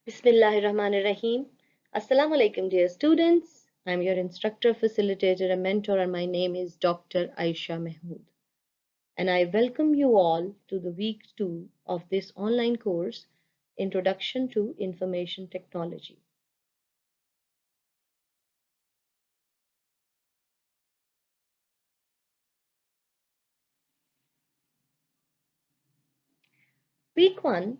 Bismillahirrahmanirrahim. Assalamu alaikum, dear students. I'm your instructor, facilitator, and mentor, and my name is Dr. Aisha Mahmood. And I welcome you all to the week 2 of this online course, Introduction to Information Technology. Week 1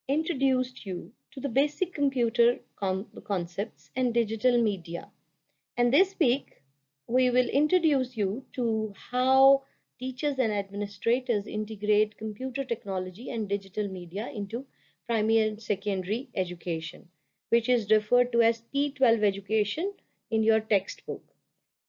introduced you to the basic computer concepts and digital media. And this week, we will introduce you to how teachers and administrators integrate computer technology and digital media into primary and secondary education, which is referred to as P12 education in your textbook.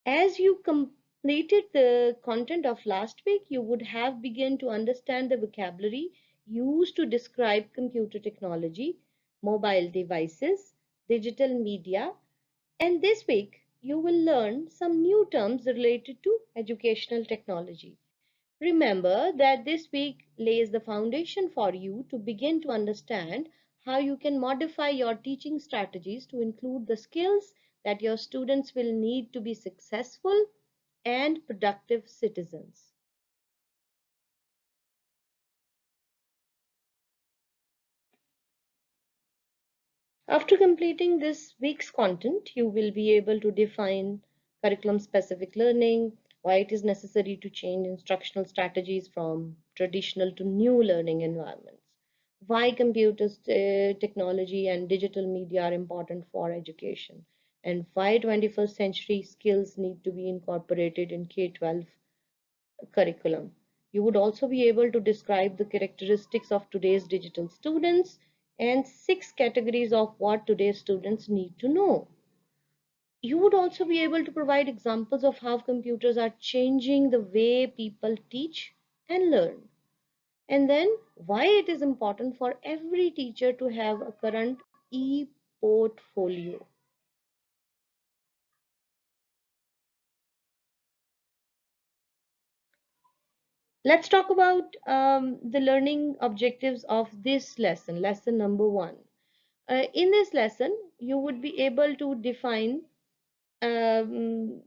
As you completed the content of last week, you would have begun to understand the vocabulary used to describe computer technology, mobile devices, digital media, and this week, you will learn some new terms related to educational technology. Remember that this week lays the foundation for you to begin to understand how you can modify your teaching strategies to include the skills that your students will need to be successful and productive citizens. After completing this week's content, you will be able to define curriculum specific learning, why it is necessary to change instructional strategies from traditional to new learning environments, why computers, technology, and digital media are important for education, and why 21st century skills need to be incorporated in K 12 curriculum. You would also be able to describe the characteristics of today's digital students and 6 categories of what today's students need to know. You would also be able to provide examples of how computers are changing the way people teach and learn. And then why it is important for every teacher to have a current e-portfolio. Let's talk about the learning objectives of this lesson, lesson number 1. In this lesson, you would be able to define um,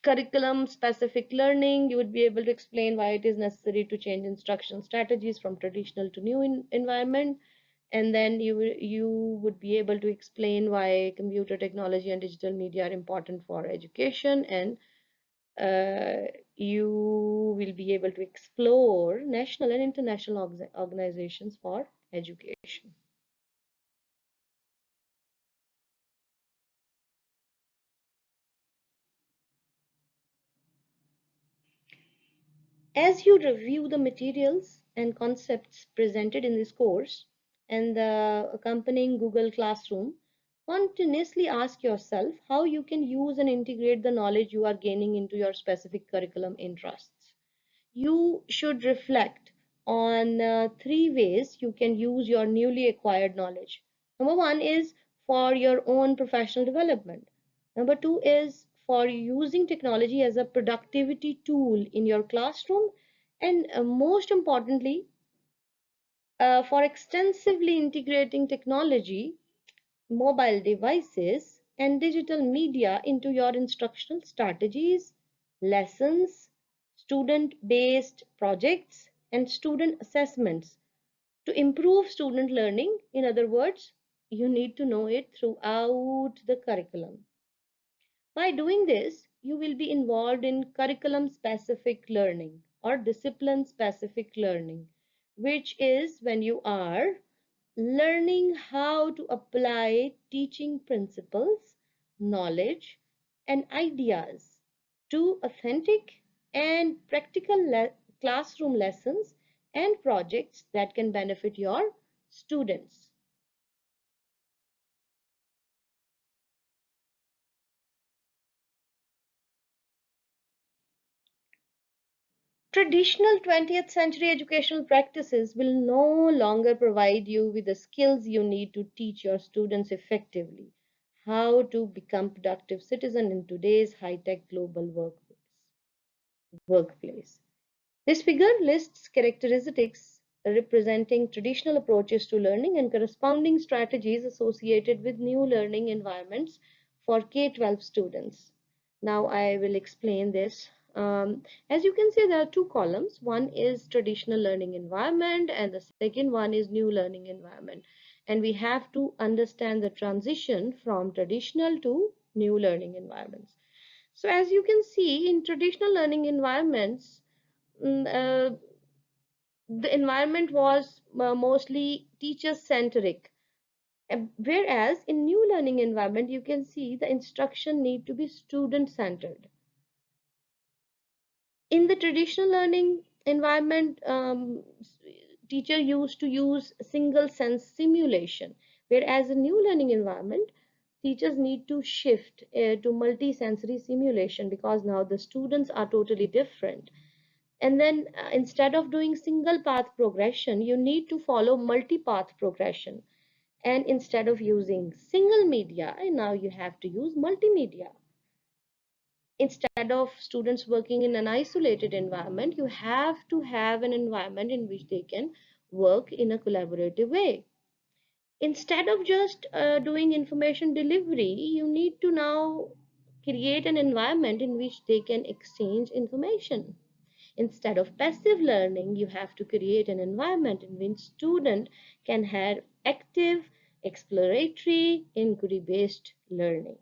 curriculum specific learning. You would be able to explain why it is necessary to change instruction strategies from traditional to new environment. And then you would be able to explain why computer technology and digital media are important for education, and uh, you will be able to explore national and international organizations for education. As you review the materials and concepts presented in this course and the accompanying Google Classroom, continuously ask yourself how you can use and integrate the knowledge you are gaining into your specific curriculum interests. You should reflect on 3 ways you can use your newly acquired knowledge. Number 1 is for your own professional development. Number 2 is for using technology as a productivity tool in your classroom. And most importantly, for extensively integrating technology, mobile devices, and digital media into your instructional strategies, lessons, student-based projects, and student assessments to improve student learning. In other words, you need to know it throughout the curriculum. By doing this, you will be involved in curriculum-specific learning or discipline-specific learning, which is when you are learning how to apply teaching principles, knowledge, and ideas to authentic and practical classroom lessons and projects that can benefit your students. Traditional 20th century educational practices will no longer provide you with the skills you need to teach your students effectively how to become productive citizens in today's high-tech global workplace. This figure lists characteristics representing traditional approaches to learning and corresponding strategies associated with new learning environments for K-12 students. Now I will explain this. As you can see, there are two columns. One is traditional learning environment and the second one is new learning environment. And we have to understand the transition from traditional to new learning environments. So as you can see, in traditional learning environments, mm, uh, the environment was mostly teacher centric, whereas in new learning environment you can see the instruction need to be student centered. In the traditional learning environment, teacher used to use single sense simulation, whereas in new learning environment teachers need to shift to multi-sensory simulation because now the students are totally different. And then instead of doing single path progression, you need to follow multi-path progression. And instead of using single media, now you have to use multimedia. Instead of students working in an isolated environment, you have to have an environment in which they can work in a collaborative way. Instead of just doing information delivery, you need to now create an environment in which they can exchange information. Instead of passive learning, you have to create an environment in which student can have active, exploratory, inquiry-based learning.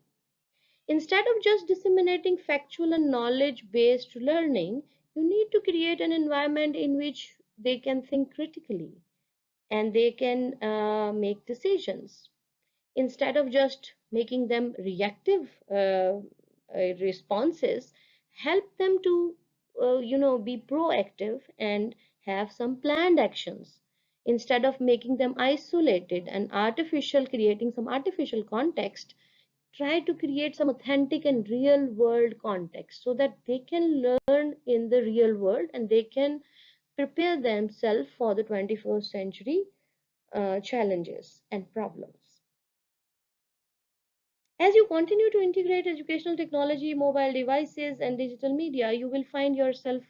Instead of just disseminating factual and knowledge-based learning, you need to create an environment in which they can think critically and they can make decisions. Instead of just making them reactive responses, help them to be proactive and have some planned actions. Instead of making them isolated and artificial, creating some artificial context, try to create some authentic and real world context so that they can learn in the real world and they can prepare themselves for the 21st century challenges and problems. As you continue to integrate educational technology, mobile devices, and digital media, you will find yourself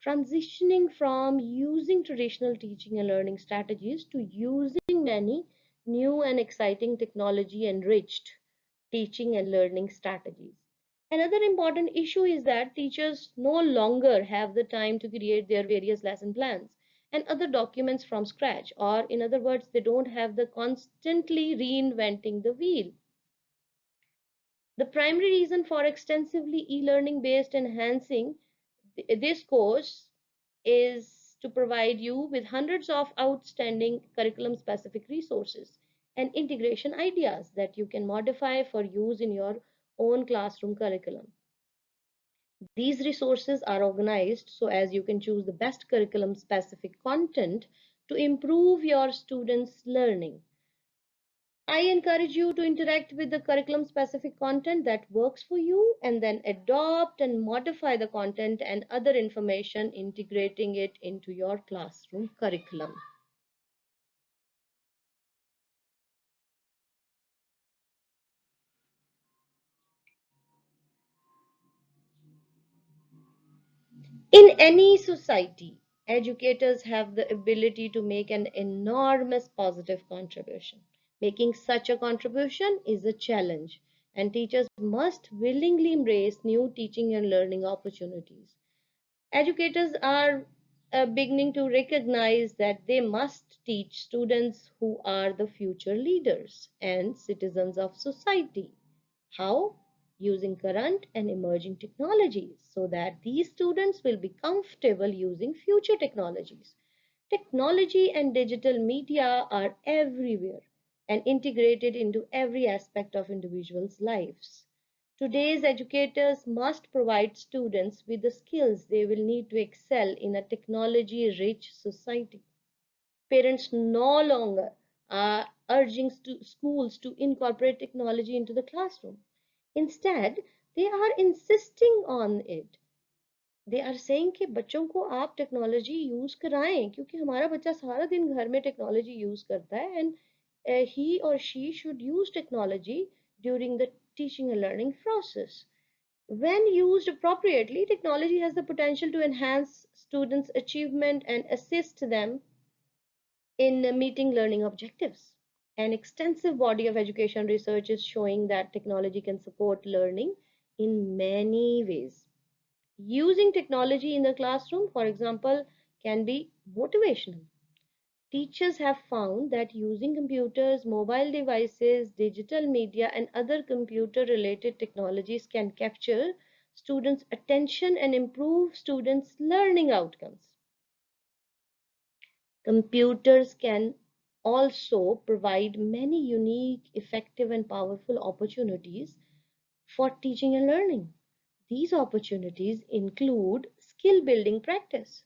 transitioning from using traditional teaching and learning strategies to using many new and exciting technology enriched teaching and learning strategies. Another important issue is that teachers no longer have the time to create their various lesson plans and other documents from scratch, or in other words, they don't have the constantly reinventing the wheel. The primary reason for extensively e-learning based enhancing this course is to provide you with hundreds of outstanding curriculum specific resources and integration ideas that you can modify for use in your own classroom curriculum. These resources are organized so as you can choose the best curriculum specific content to improve your students' learning. I encourage you to interact with the curriculum specific content that works for you and then adopt and modify the content and other information, integrating it into your classroom curriculum. In any society, educators have the ability to make an enormous positive contribution. Making such a contribution is a challenge, and teachers must willingly embrace new teaching and learning opportunities. Educators are beginning to recognize that they must teach students who are the future leaders and citizens of society. How? Using current and emerging technologies so that these students will be comfortable using future technologies. Technology and digital media are everywhere and integrated into every aspect of individuals' lives. Today's educators must provide students with the skills they will need to excel in a technology rich society. Parents no longer are urging schools to incorporate technology into the classroom. Instead, they are insisting on it. They are saying कि बच्चों को आप technology use कराएं क्योंकि हमारा बच्चा सारा दिन घर में टेक्नोलॉजी यूज करता है and he or she should use technology during the teaching and learning process. When used appropriately, technology has the potential to enhance students' achievement and assist them in meeting learning objectives. An extensive body of education research is showing that technology can support learning in many ways. Using technology in the classroom, for example, can be motivational. Teachers have found that using computers, mobile devices, digital media, and other computer related technologies can capture students' attention and improve students' learning outcomes. Computers can also provide many unique, effective, and powerful opportunities for teaching and learning. These opportunities include skill building practice,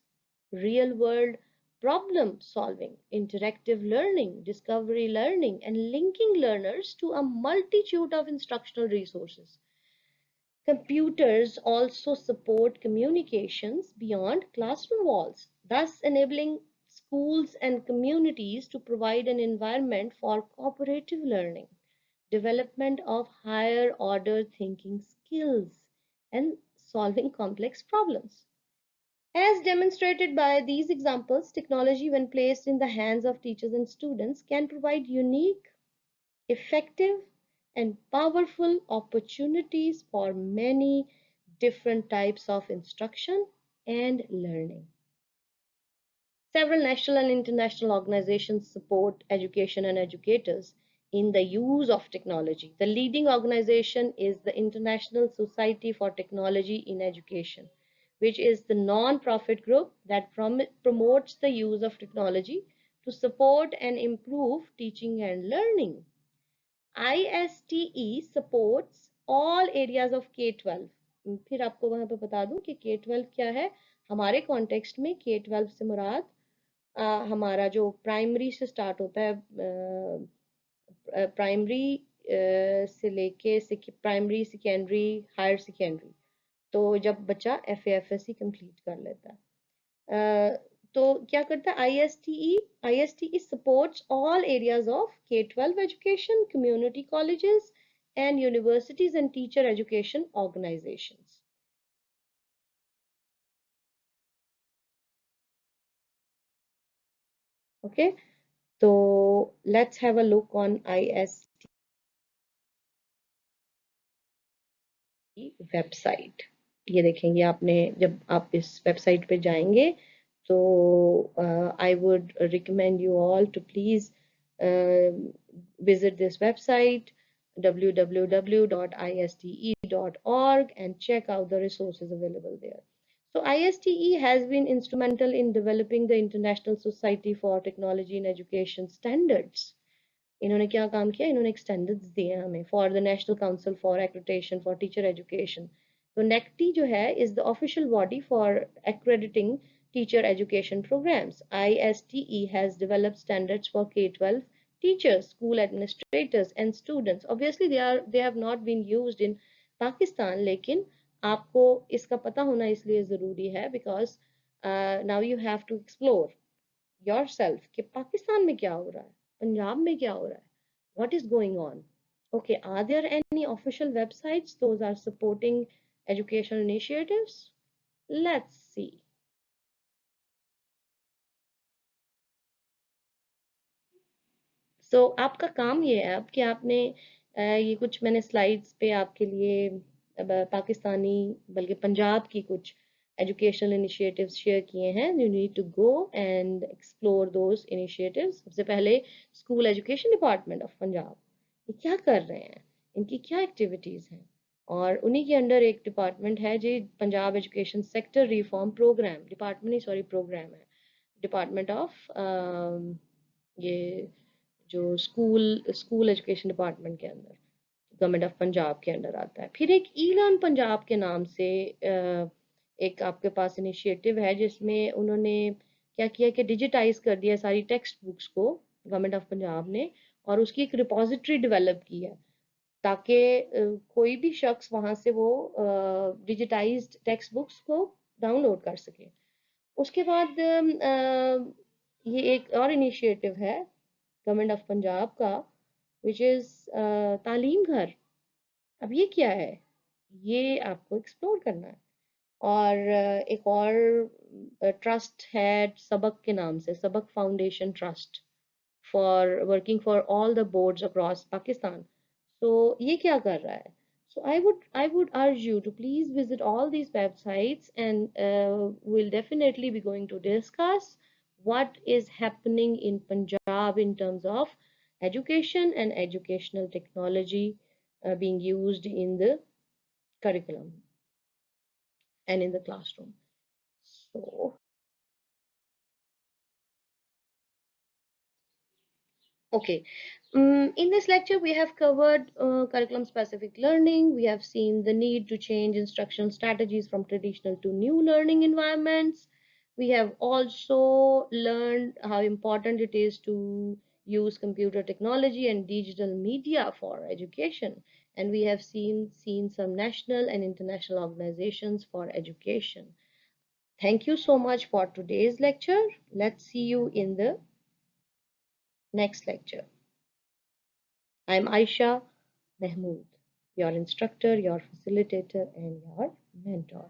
real world problem solving, interactive learning, discovery learning, and linking learners to a multitude of instructional resources. Computers also support communications beyond classroom walls, thus enabling schools and communities to provide an environment for cooperative learning, development of higher order thinking skills, and solving complex problems. As demonstrated by these examples, technology, when placed in the hands of teachers and students, can provide unique, effective, and powerful opportunities for many different types of instruction and learning. Several national and international organizations support education and educators in the use of technology. The leading organization is the International Society for Technology in Education, which is the non-profit group that promotes the use of technology to support and improve teaching and learning. ISTE supports all areas of K-12। फिर आपको वहां पे बता दूं कि K-12 क्या है। हमारे कॉन्टेक्स्ट में K-12 से मुराद हमारा जो प्राइमरी से स्टार्ट होता है, प्राइमरी से लेके प्राइमरी, सेकेंडरी, हायर सेकेंडरी, तो जब बच्चा FAFSC कंप्लीट कर लेता है, तो क्या करता है ISTE supports all areas of K-12 education, community colleges and universities and teacher education organizations. Okay, so let's have a look on ISTE website. ये देखेंगे आपने, जब आप इस वेबसाइट पे जाएंगे तो I would recommend you all to please visit this website www.iste.org and check out the resources available there. So ISTE has been instrumental in developing the International Society for Technology in Education standards. इन्होंने क्या काम किया, इन्होंने एक standards दिए हमें for the national council for accreditation for teacher education. तो नेक्टी जो है is the official body for accrediting teacher education programs. ISTE has developed standards for K-12 teachers, school administrators and students. Obviously they have not been used in Pakistan, लेकिन आपको इसका पता होना इसलिए ज़रूरी है because now you have to explore yourself कि पाकिस्तान में क्या हो रहा है, पंजाब में क्या हो रहा है, what is going on. Okay, are there any official websites those are supporting educational initiatives? Let's see. So आपका काम ये है अब कि आपने ये कुछ मैंने स्लाइड्स पे आपके लिए पाकिस्तानी बल्कि पंजाब की कुछ एजुकेशनल इनिशिएटिव्स शेयर किए हैं। You need to go and explore those initiatives. सबसे पहले school education department of Punjab ये क्या कर रहे हैं, इनकी क्या एक्टिविटीज़ हैं, और उन्हीं के अंडर एक डिपार्टमेंट है जी Punjab education sector reform program, department नहीं सॉरी प्रोग्राम है, डिपार्टमेंट ऑफ ये जो स्कूल एजुकेशन डिपार्टमेंट के अंदर गवर्नमेंट ऑफ पंजाब के अंडर आता है। फिर एक ई लर्न पंजाब के नाम से एक आपके पास इनिशिएटिव है जिसमें उन्होंने क्या किया कि डिजिटाइज कर दिया सारी टेक्स्ट बुक्स को गवर्नमेंट ऑफ पंजाब ने, और उसकी एक रिपोजिटरी डेवलप की है ताकि कोई भी शख्स वहाँ से वो डिजिटाइज्ड टेक्स्ट बुक्स को डाउनलोड कर सके। उसके बाद ये एक और इनिशिएटिव है गवर्नमेंट ऑफ पंजाब का विच इज़ तालीम घर। अब ये क्या है, ये आपको एक्सप्लोर करना है। और एक और ट्रस्ट है सबक के नाम से, सबक foundation trust, for working for all the boards across Pakistan. So ये क्या कर रहा है? So I would urge you to please visit all these websites, and we'll definitely be going to discuss what is happening in Punjab in terms of education and educational technology being used in the curriculum and in the classroom. So, okay. In this lecture, we have covered curriculum specific learning. We have seen the need to change instruction strategies from traditional to new learning environments. We have also learned how important it is to use computer technology and digital media for education. And we have seen some national and international organizations for education. Thank you so much for today's lecture. Let's see you in the next lecture. I'm Aisha Mahmood, your instructor, your facilitator, and your mentor.